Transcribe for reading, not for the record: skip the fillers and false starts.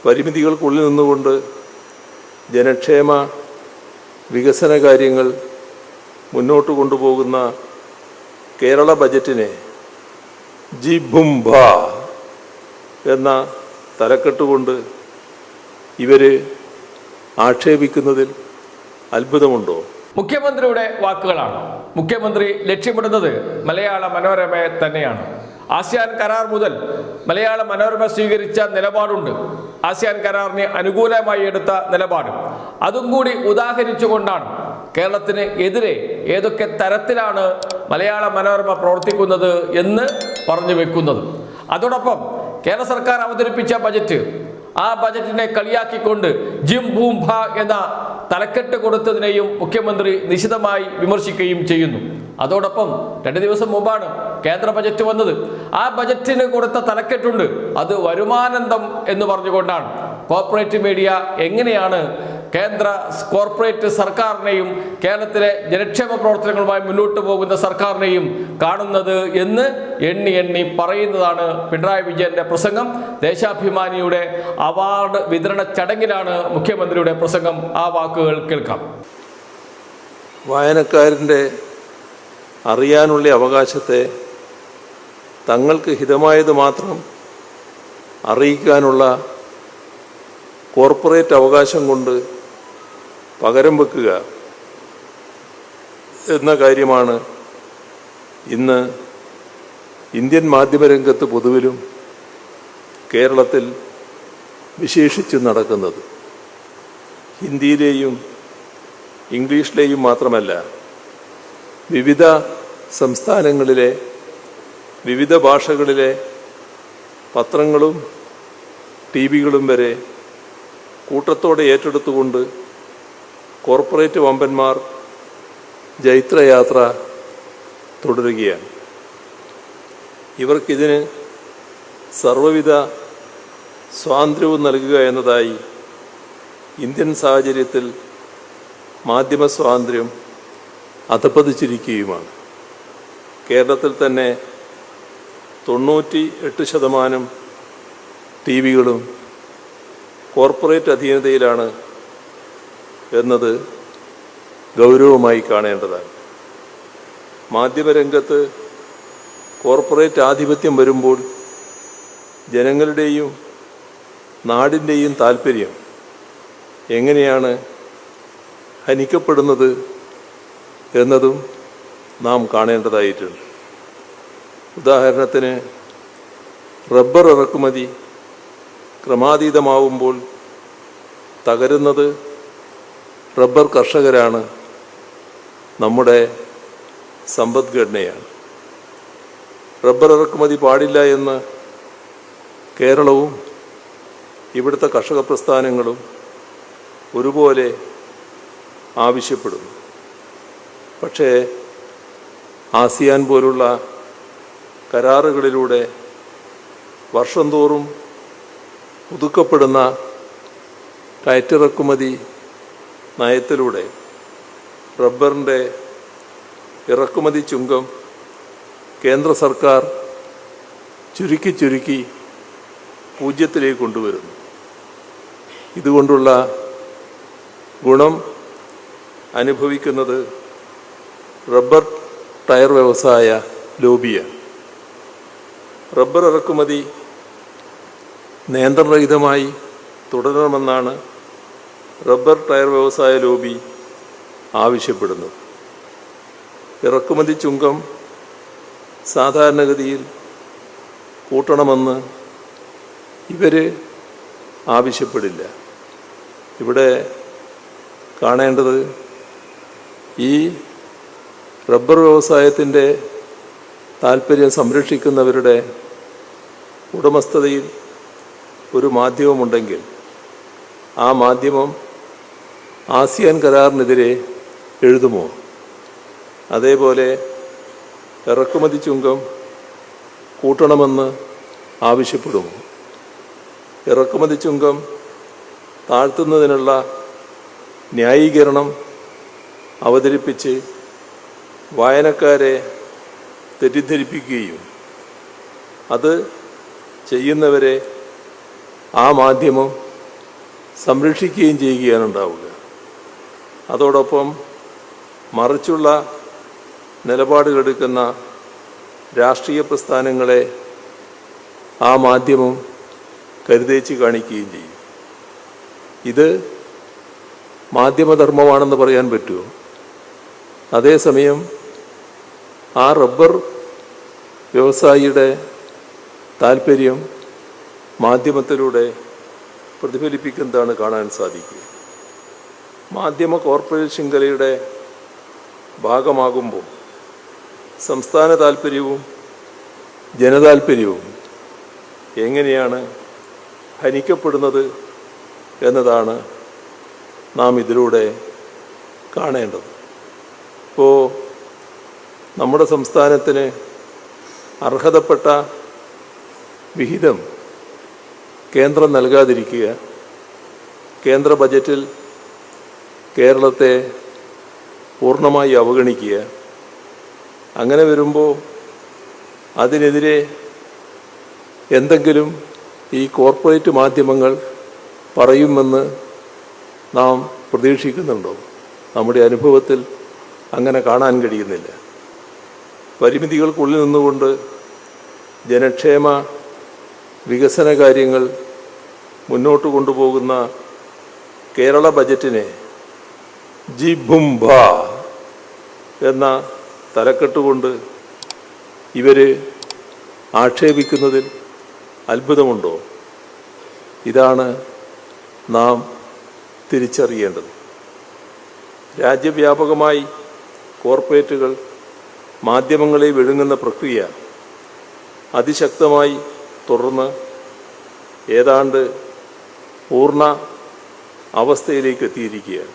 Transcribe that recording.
പരിമിതികൾക്കുള്ളിൽ നിന്നുകൊണ്ട് ജനക്ഷേമ വികസന കാര്യങ്ങൾ മുന്നോട്ട് കൊണ്ടുപോകുന്ന കേരള ബജറ്റിനെ ജിബുംബ എന്ന തലക്കെട്ടുകൊണ്ട് ഇവർ ആക്ഷേപിക്കുന്നതിൽ അത്ഭുതമുണ്ടോ? മുഖ്യമന്ത്രിയുടെ വാക്കുകളാണ്. മുഖ്യമന്ത്രി ലക്ഷ്യമിടുന്നത് മലയാള മനോരമയെ തന്നെയാണ്. ആസിയാൻ കരാർ മുതൽ മലയാള മനോരമ സ്വീകരിച്ച നിലപാടുണ്ട്. ആസിയാൻ കരാറിന് അനുകൂലമായി എടുത്ത നിലപാട് അതും കൂടി ഉദാഹരിച്ചുകൊണ്ടാണ് കേരളത്തിന് എതിരെ ഏതൊക്കെ തരത്തിലാണ് മലയാള മനോരമ പ്രവർത്തിക്കുന്നത് എന്ന് പറഞ്ഞു വെക്കുന്നത്. അതോടൊപ്പം കേരള സർക്കാർ അവതരിപ്പിച്ച ബജറ്റ്, ആ ബജറ്റിനെ കളിയാക്കിക്കൊണ്ട് ജിം ബൂം ഭ എന്ന തലക്കെട്ട് കൊടുത്തതിനെയും മുഖ്യമന്ത്രി നിശിതമായി വിമർശിക്കുകയും ചെയ്യുന്നു. അതോടൊപ്പം 2 ദിവസം മുമ്പാണ് കേന്ദ്ര ബജറ്റ് വന്നത്. ആ ബജറ്റിന് കൊടുത്ത തലക്കെട്ടുണ്ട്, അത് വരുമാനന്തം എന്ന് പറഞ്ഞുകൊണ്ടാണ്. കോർപ്പറേറ്റ് മീഡിയ എങ്ങനെയാണ് കേന്ദ്ര കോർപ്പറേറ്റ് സർക്കാരിനെയും കേരളത്തിലെ ജനക്ഷേമ പ്രവർത്തനങ്ങളുമായി മുന്നോട്ട് പോകുന്ന സർക്കാരിനെയും കാണുന്നത് എന്ന് എണ്ണി എണ്ണി പറയുന്നതാണ് പിണറായി വിജയന്റെ പ്രസംഗം. ദേശാഭിമാനിയുടെ അവാർഡ് വിതരണ ചടങ്ങിലാണ് മുഖ്യമന്ത്രിയുടെ പ്രസംഗം. ആ വാക്കുകൾ കേൾക്കാം. വായനക്കാരൻ്റെ അറിയാനുള്ള അവകാശത്തെ തങ്ങൾക്ക് ഹിതമായത് മാത്രം അറിയിക്കാനുള്ള കോർപ്പറേറ്റ് അവകാശം കൊണ്ട് പകരം വെക്കുക എന്ന കാര്യമാണ് ഇന്ന് ഇന്ത്യൻ മാധ്യമരംഗത്ത് പൊതുവിലും കേരളത്തിൽ വിശേഷിച്ചും നടക്കുന്നത്. ഹിന്ദിയിലെയും ഇംഗ്ലീഷിലെയും മാത്രമല്ല, വിവിധ സംസ്ഥാനങ്ങളിലെ വിവിധ ഭാഷകളിലെ പത്രങ്ങളും ടിവികളും വരെ കൂട്ടത്തോടെ ഏറ്റെടുത്തുകൊണ്ട് കോർപ്പറേറ്റ് വമ്പന്മാർ ജൈത്രയാത്ര തുടരുകയാണ്. ഇവർക്കിതിന് സർവ്വവിധ സ്വാതന്ത്ര്യവും നൽകുക എന്നതായി ഇന്ത്യൻ സാഹചര്യത്തിൽ മാധ്യമ സ്വാതന്ത്ര്യം അധപ്പതിച്ചിരിക്കുകയുമാണ്. കേരളത്തിൽ തന്നെ 98% ടിവികളും കോർപ്പറേറ്റ് അധീനതയിലാണ് എന്നത് ഗൗരവമായി കാണേണ്ടതാണ്. മാധ്യമരംഗത്ത് കോർപ്പറേറ്റ് ആധിപത്യം വരുമ്പോൾ ജനങ്ങളുടെയും നാടിൻ്റെയും താല്പര്യം എങ്ങനെയാണ് ഹനിക്കപ്പെടുന്നത് എന്നതും നാം കാണേണ്ടതായിട്ടുണ്ട്. ഉദാഹരണത്തിന്, റബ്ബർ ഇറക്കുമതി ക്രമാതീതമാവുമ്പോൾ തകരുന്നത് റബ്ബർ കർഷകരാണ്, നമ്മുടെ സമ്പദ്ഘടനയാണ്. റബ്ബർ ഇറക്കുമതി പാടില്ല എന്ന് കേരളവും ഇവിടുത്തെ കർഷക പ്രസ്ഥാനങ്ങളും ഒരുപോലെ ആവശ്യപ്പെടുന്നു. പക്ഷേ ആസിയാൻ പോലുള്ള കരാറുകളിലൂടെ വർഷം തോറും പുതുക്കപ്പെടുന്ന കയറ്റിറക്കുമതി നയത്തിലൂടെ റബ്ബറിൻ്റെ ഇറക്കുമതി ചുങ്കം കേന്ദ്ര സർക്കാർ ചുരുക്കി 0 കൊണ്ടുവരുന്നു. ഇതുകൊണ്ടുള്ള ഗുണം അനുഭവിക്കുന്നത് റബ്ബർ ടയർ വ്യവസായ ലോബിയാണ്. റബ്ബർ ഇറക്കുമതി നിയന്ത്രണരഹിതമായി തുടരണമെന്നാണ് റബ്ബർ ടയർ വ്യവസായ ലോബി ആവശ്യപ്പെടുന്നത്. ഇറക്കുമതി ചുങ്കം സാധാരണഗതിയിൽ കൂട്ടണമെന്ന് ഇവർ ആവശ്യപ്പെടില്ല. ഇവിടെ കാണേണ്ടത് ഈ റബ്ബർ വ്യവസായത്തിൻ്റെ താൽപ്പര്യം സംരക്ഷിക്കുന്നവരുടെ ഉടമസ്ഥതയിൽ ഒരു മാധ്യമമുണ്ടെങ്കിൽ ആ മാധ്യമം ആസിയാൻ കരാറിനെതിരെ എഴുതുമോ? അതേപോലെ ഇറക്കുമതി ചുങ്കം കൂട്ടണമെന്ന് ആവശ്യപ്പെടുമോ? ഇറക്കുമതി ചുങ്കം താഴ്ത്തുന്നതിനുള്ള ന്യായീകരണം അവതരിപ്പിച്ച് വായനക്കാരെ തെറ്റിദ്ധരിപ്പിക്കുകയും അത് ചെയ്യുന്നവരെ ആ മാധ്യമം സംരക്ഷിക്കുകയും ചെയ്യുകയാണ് ഉണ്ടാവുക. അതോടൊപ്പം മറിച്ചുള്ള നിലപാടുകളെടുക്കുന്ന രാഷ്ട്രീയ പ്രസ്ഥാനങ്ങളെ ആ മാധ്യമം കരുതേച്ച് കാണിക്കുകയും ചെയ്യും. ഇത് മാധ്യമധർമ്മമാണെന്ന് പറയാൻ പറ്റുമോ? അതേസമയം ആ റബ്ബർ വ്യവസായിയുടെ താല്പര്യം മാധ്യമത്തിലൂടെ പ്രതിഫലിപ്പിക്കുന്നതാണ് കാണാൻ സാധിക്കുക. മാധ്യമ കോർപ്പറേറ്റ് ശൃംഖലയുടെ ഭാഗമാകുമ്പോൾ സംസ്ഥാന താല്പര്യവും ജനതാല്പര്യവും എങ്ങനെയാണ് ഹനിക്കപ്പെടുന്നത് എന്നതാണ് നാം ഇതിലൂടെ കാണേണ്ടത്. ഇപ്പോൾ നമ്മുടെ സംസ്ഥാനത്തിന് അർഹതപ്പെട്ട വിഹിതം കേന്ദ്രം നൽകാതിരിക്കുക, കേന്ദ്ര ബജറ്റിൽ കേരളത്തെ പൂർണ്ണമായി അവഗണിക്കുക, അങ്ങനെ വരുമ്പോൾ അതിനെതിരെ എന്തെങ്കിലും ഈ കോർപ്പറേറ്റ് മാധ്യമങ്ങൾ പറയുമെന്ന് നാം പ്രതീക്ഷിക്കുന്നുണ്ടോ? നമ്മുടെ അനുഭവത്തിൽ അങ്ങനെ കാണാൻ കഴിയുന്നില്ല. പരിമിതികൾക്കുള്ളിൽ നിന്നുകൊണ്ട് ജനക്ഷേമ വികസന കാര്യങ്ങൾ മുന്നോട്ട് കൊണ്ടുപോകുന്ന കേരള ബജറ്റിനെ ജിബുംബ എന്ന തലക്കെട്ടുകൊണ്ട് ഇവർ ആക്ഷേപിക്കുന്നതിൽ അത്ഭുതമുണ്ടോ? ഇതാണ് നാം തിരിച്ചറിയേണ്ടത്. രാജ്യവ്യാപകമായി കോർപ്പറേറ്റുകൾ മാധ്യമങ്ങളെ വിഴുങ്ങുന്ന പ്രക്രിയ അതിശക്തമായി തുടർന്ന് ഏതാണ്ട് പൂർണ്ണ അവസ്ഥയിലേക്ക് എത്തിയിരിക്കുകയാണ്.